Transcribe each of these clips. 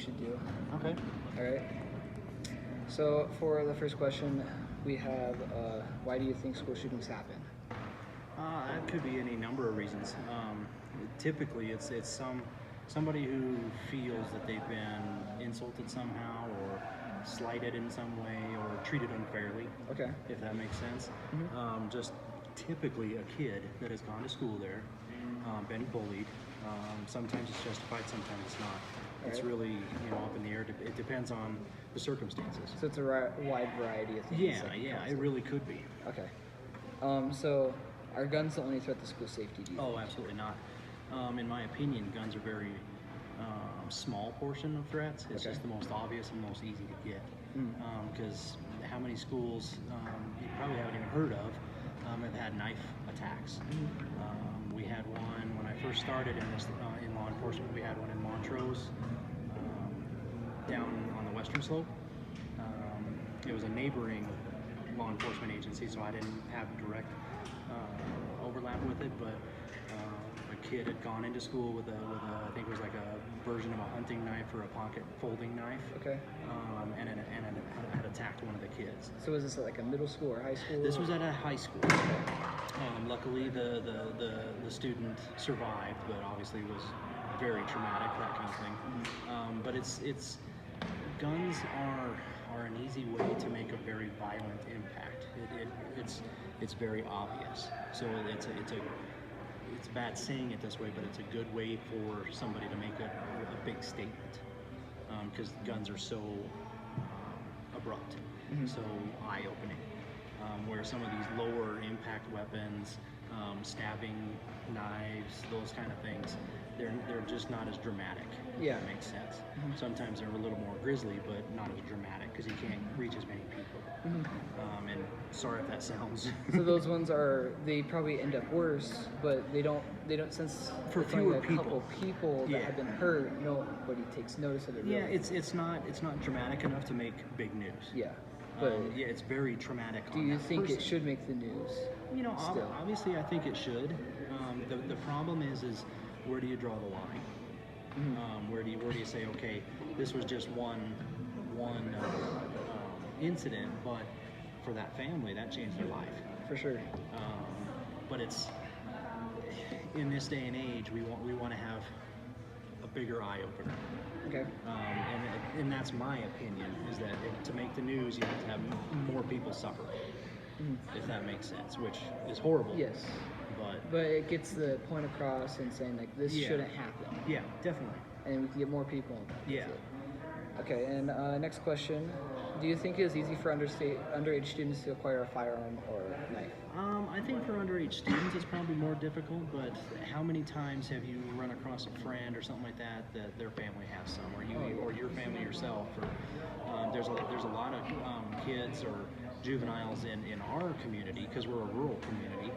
should do. Okay. All right. So for the first question, we have why do you think school shootings happen? That could be any number of reasons. Typically, it's somebody who feels that they've been insulted somehow or slighted in some way or treated unfairly. Okay. If that makes sense. Mm-hmm. Just typically a kid that has gone to school there, been bullied. Sometimes it's justified, sometimes it's not. It's Right. really up in the air. It depends on the circumstances. So it's a wide variety of things. Yeah, that can yeah, cause it really could be. Okay. So are guns the only threat to school safety? Do you Oh, think? absolutely not. In my opinion, guns are very small portion of threats. It's Okay. just the most obvious and most easy to get. Mm. Because how many schools you probably haven't even heard of have had knife attacks. We had one when I first started in this in law enforcement. We had one in Montrose, down on the western slope. It was a neighboring law enforcement agency, so I didn't have direct overlap with it, but a kid had gone into school with a I think it was like a version of a hunting knife or a pocket folding knife, Okay. and it had attacked one of the kids. So was this at like a middle school or high school? This was at a high school. Luckily, the student survived, but obviously was very traumatic, that kind of thing. But it's guns are an easy way to make a very violent impact. It's very obvious. So it's bad saying it this way, but it's a good way for somebody to make a big statement, because guns are so abrupt, so eye-opening. Where some of these lower impact weapons, stabbing knives, those kind of things, they're just not as dramatic. Yeah. If that makes sense. Sometimes they're a little more grisly, but not as dramatic because you can't reach as many people. And sorry if that sounds. So those ones they probably end up worse, but they don't since For it's only fewer a couple people. people that Yeah. have been hurt, nobody takes notice of it. Yeah, Really. it's not dramatic enough to make big news. Yeah. But Yeah, it's very traumatic. do on you that think person. it should make the news? Still. Obviously, I think it should. The problem is where do you draw the line? Where do you say, okay, this was just one incident, but for that family, that changed their life. For sure. But it's in this day and age, we want to have a bigger eye opener. Okay. And that's my opinion, is that to make the news, you have to have more people suffer, if that makes sense, which is horrible. Yes. But it gets the point across and saying like this Yeah. shouldn't happen, Yeah, definitely. and we can get more people involved. Yeah. Okay, and next question. Do you think it is easy for underage students to acquire a firearm or knife? I think for underage students it's probably more difficult, but how many times have you run across a friend or something like that their family has some, or your family yourself, or there's a lot of kids or juveniles in our community, because we're a rural community,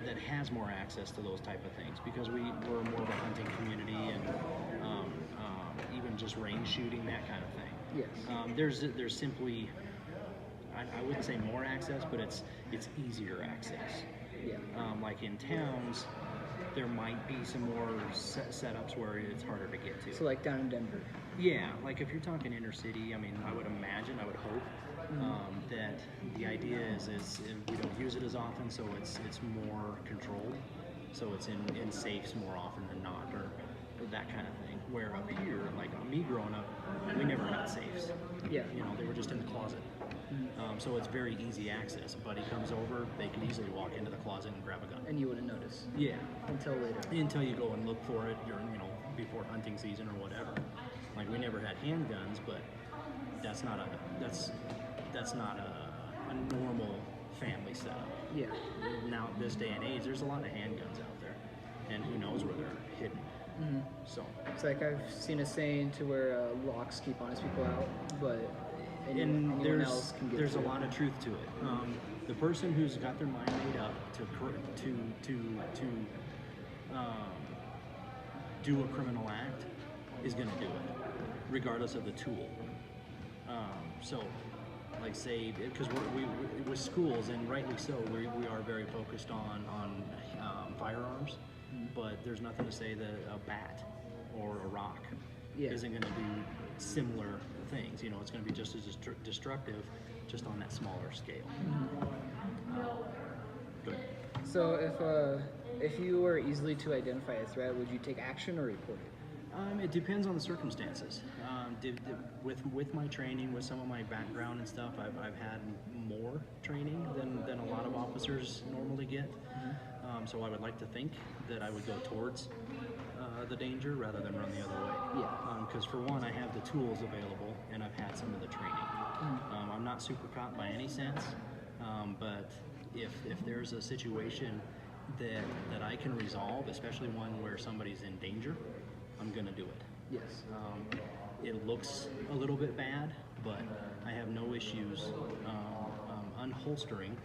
that has more access to those type of things, because we're more of a hunting community, and even just range shooting, that kind of thing. Yes. There's simply, I wouldn't say more access, but it's easier access. Yeah. Like in towns, there might be some more setups where it's harder to get to. So like down in Denver. Yeah, like if you're talking inner city, I mean, I would hope that the idea is we don't use it as often, so it's more controlled, so it's in safes more often than not, or that kind of thing. Where up here, like me growing up, we never had safes. Yeah. They were just in the closet. So it's very easy access. A buddy comes over, they can easily walk into the closet and grab a gun. And you wouldn't notice Yeah. until later. Until you go and look for it during, before hunting season or whatever. Like we never had handguns, but that's not a normal family setup. Yeah. Now, this day and age, there's a lot of handguns out there, and who knows where they're hidden. So, It's like I've seen a saying to where locks keep honest people out, but and anyone else can get there's to a it. lot of truth to it. The person who's got their mind made up to do a criminal act is going to do it, regardless of the tool. So, like say, because we with schools, and rightly so, we are very focused on firearms, but there's nothing to say that a bat or a rock Yeah. isn't going to do similar things. You know, it's going to be just as destructive, just on that smaller scale. Good. So if you were easily to identify a threat, would you take action or report it? It depends on the circumstances. With my training, with some of my background and stuff, I've had more training than a lot of officers normally get. So I would like to think that I would go towards the danger rather than run the other way. Yeah. Because for one, I have the tools available and I've had some of the training. I'm not super caught by any sense, but if there's a situation that I can resolve, especially one where somebody's in danger, I'm gonna do it. Yes. It looks a little bit bad, but I have no issues unholstering,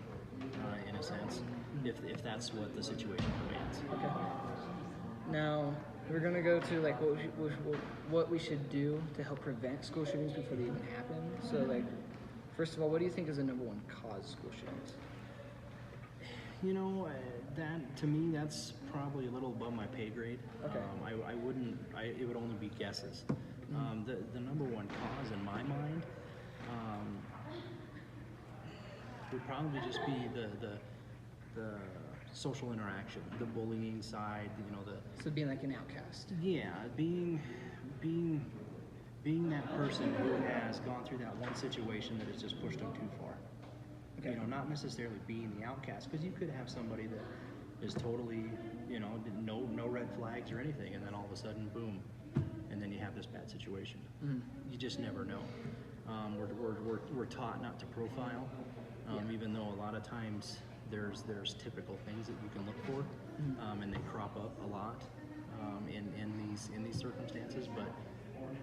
in a sense, if that's what the situation demands. Okay. Now we're gonna go to like what we should do to help prevent school shootings before they even happen. So like, first of all, what do you think is the number one cause of school shootings? You know, that to me, that's probably a little above my pay grade. Okay. I wouldn't. It would only be guesses. The number one cause in my mind would probably just be the social interaction, the bullying side. You know, the So being like an outcast. yeah, being that person who has gone through that one situation that has just pushed them too far. Okay. You know, not necessarily being the outcast, because you could have somebody that is totally, you know, no red flags or anything, and then all of a sudden, boom, and then you have this bad situation. You just never know. We're taught not to profile, even though a lot of times there's typical things that you can look for, and they crop up a lot in these circumstances. But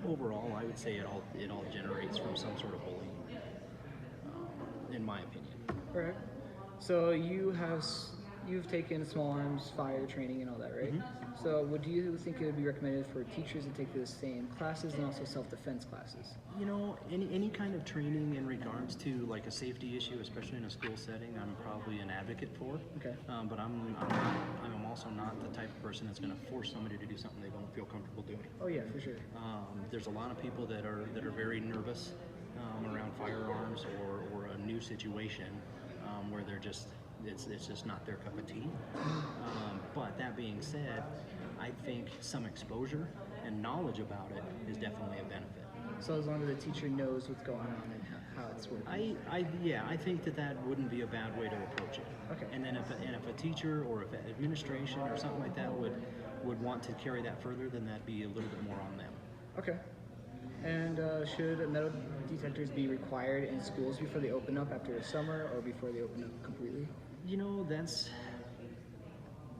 overall, I would say it all generates from some sort of bullying, in my opinion. Right. So you've taken small arms fire training and all that, right? So would you think it would be recommended for teachers to take the same classes and also self-defense classes? You know, any kind of training in regards to like a safety issue, especially in a school setting, I'm probably an advocate for. Okay. But I'm also not the type of person that's going to force somebody to do something they don't feel comfortable doing. Oh yeah, for sure. There's a lot of people that are very nervous around firearms or a new situation where they're just it's just not their cup of tea. But that being said, I think some exposure and knowledge about it is definitely a benefit. So as long as the teacher knows what's going on and how it's working. I think that wouldn't be a bad way to approach it. Okay. And then if a teacher or if administration or something like that would want to carry that further, then that'd be a little bit more on them. Okay. And should metal detectors be required in schools before they open up after the summer or before they open up completely? You know, that's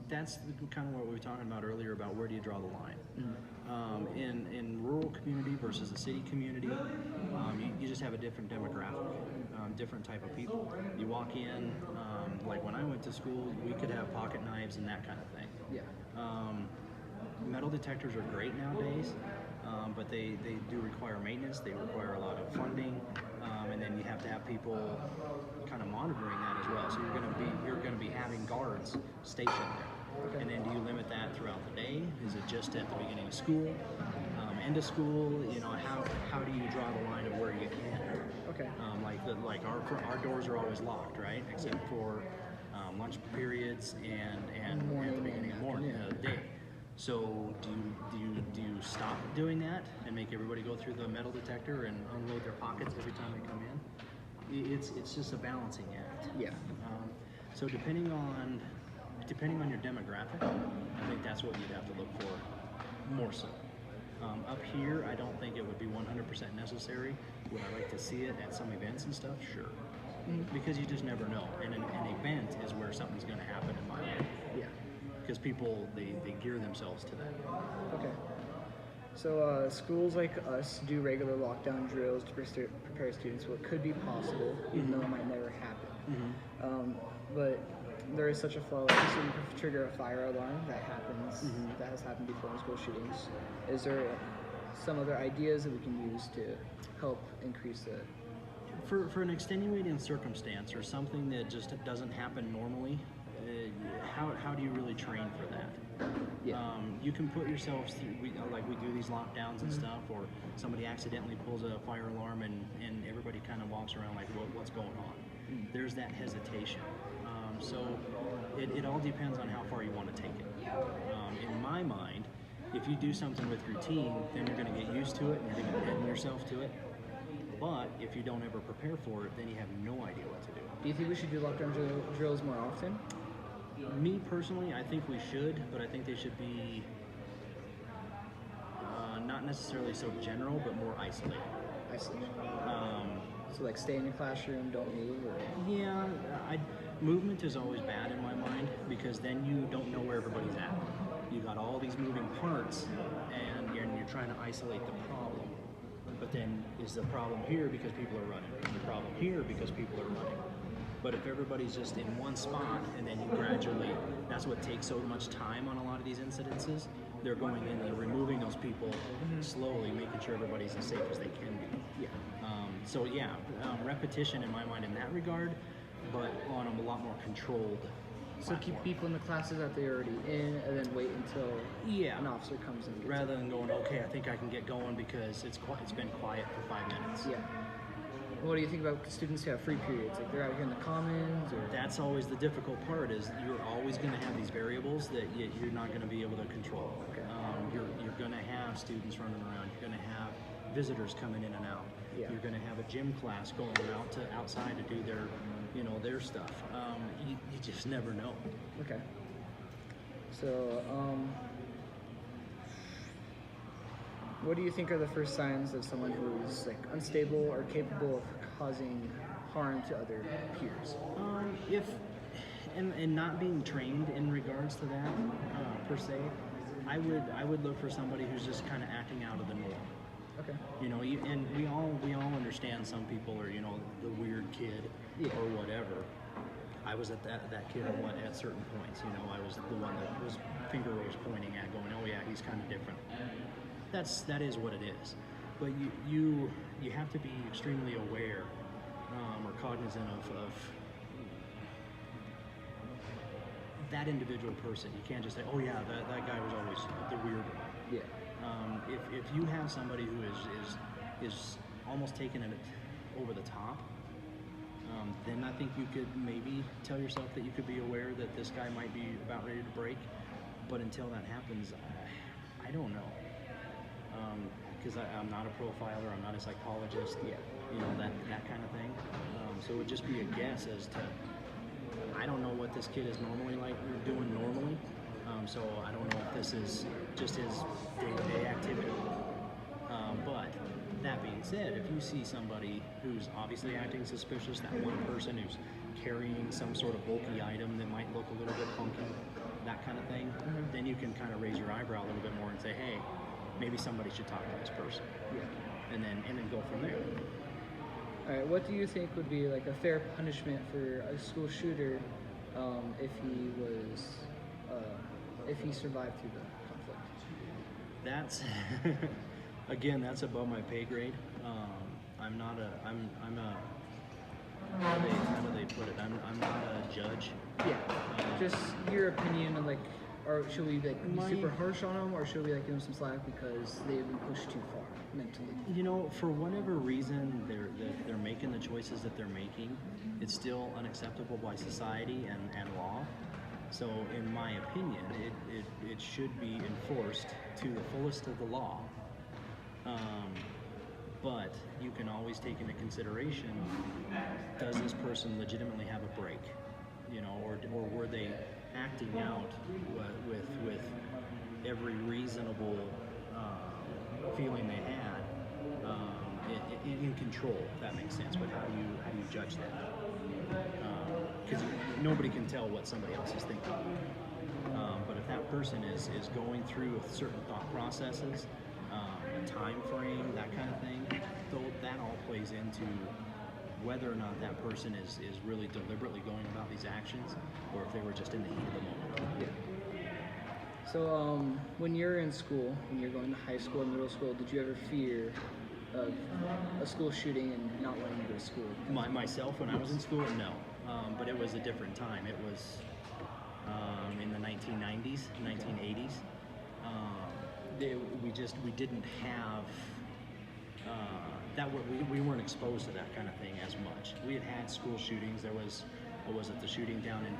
kind of what we were talking about earlier about where do you draw the line. In rural community versus a city community, you just have a different demographic, different type of people. You walk in, like when I went to school, we could have pocket knives and that kind of thing. Yeah. Metal detectors are great nowadays, but they do require maintenance. They require a lot of funding, and then you have to have people kind of monitoring that as well. So you're gonna be having guards stationed there. Okay. And then do you limit that throughout the day? Is it just at the beginning of school, end of school? You know, how do you draw the line of where you can? Okay. Like our doors are always locked, right? Except for lunch periods and at the beginning of the day. So do you stop doing that and make everybody go through the metal detector and unload their pockets every time they come in? It's just a balancing act. Yeah. So depending on your demographic, I think that's what you'd have to look for more so. Up here, I don't think it would be 100% necessary. Would I like to see it at some events and stuff? Sure. Because you just never know. And an event is where something's going to happen in my life. Yeah. Because people, they gear themselves to that. Okay. So schools like us do regular lockdown drills to prepare students for what could be possible, even though it might never happen. But there is such a flaw. Like you said, you can trigger a fire alarm. That happens. That has happened before in school shootings. Is there some other ideas that we can use to help increase the... For an extenuating circumstance or something that just doesn't happen normally, how do you really train for that? Yeah. You can put yourselves through, like we do these lockdowns and stuff, or somebody accidentally pulls a fire alarm and everybody kind of walks around like, what's going on? There's that hesitation. So it all depends on how far you want to take it. In my mind, if you do something with routine, then you're going to get used to it and you're going to bend yourself to it. But if you don't ever prepare for it, then you have no idea what to do. Do you think we should do lockdown drills more often? Me personally, I think we should, but I think they should be not necessarily so general, but more isolated. Isolation. So like stay in your classroom, don't move, or Yeah, movement is always bad in my mind because then you don't know where everybody's at. You got all these moving parts, and you're trying to isolate the problem. But then is the problem here because people are running? The problem here because people are running? But if everybody's just in one spot and then you gradually, that's what takes so much time on a lot of these incidences. They're going in and removing those people slowly, making sure everybody's as safe as they can be. Repetition in my mind in that regard, but on a lot more controlled. so keep platform. people in the classes that they're already in, and then wait until an officer comes in. Rather than going, okay, I think I can get going because it's been quiet for 5 minutes. Yeah. What do you think about students who have free periods? Like they're out here in the commons, or That's always the difficult part. Is you're always going to have these variables that you're not going to be able to control. Okay. You're going to have students running around. You're going to have visitors coming in and out. Yeah. You're going to have a gym class going out to outside to do their stuff. You just never know. okay. So, what do you think are the first signs of someone who's like unstable or capable of causing harm to other peers? If and not being trained in regards to that per se, I would look for somebody who's just kind of acting out of the norm. Okay. And we all understand some people are the weird kid or whatever. I was at that kid at certain points. I was the one that was finger was pointing at, going, oh yeah, he's kind of different. That is what it is. But you have to be extremely aware or cognizant of that individual person. You can't just say, oh yeah, that guy was always the weird one. Yeah. If you have somebody who is almost taking it over the top, then I think you could maybe tell yourself that you could be aware that this guy might be about ready to break. But until that happens, I don't know. Because I'm not a profiler, I'm not a psychologist, that kind of thing. So it would just be a guess as to, I don't know what this kid is normally like doing normally. So I don't know if this is just his day-to-day activity. But that being said, if you see somebody who's obviously acting suspicious, that one person who's carrying some sort of bulky item that might look a little bit funky, that kind of thing, then you can kind of raise your eyebrow a little bit more and say, hey, maybe somebody should talk to this person. Yeah. And then go from there. All right. What do you think would be like a fair punishment for a school shooter if he survived through the conflict? That's again, that's above my pay grade. I'm not a how do they put it? I'm not a judge. Yeah. Just your opinion on like, or should we like be super harsh on them, or should we like give them some slack because they've been pushed too far mentally? For whatever reason they're making the choices that they're making, it's still unacceptable by society and law. So in my opinion, it should be enforced to the fullest of the law. But you can always take into consideration, does this person legitimately have a break? Or were they acting out with every reasonable feeling they had in control, if that makes sense. But how do you judge that? Because nobody can tell what somebody else is thinking. But if that person is going through certain thought processes, a time frame, that kind of thing, though that all plays into whether or not that person is really deliberately going about these actions, or if they were just in the heat of the moment. Yeah. So when you're in school, when you're going to high school and middle school, did you ever fear of a school shooting and not wanting to go to school? Myself, when I was in school, no. But it was a different time. It was in the 1990s, 1980s. We didn't have we weren't exposed to that kind of thing as much. We had school shootings. There was, what was it, the shooting down in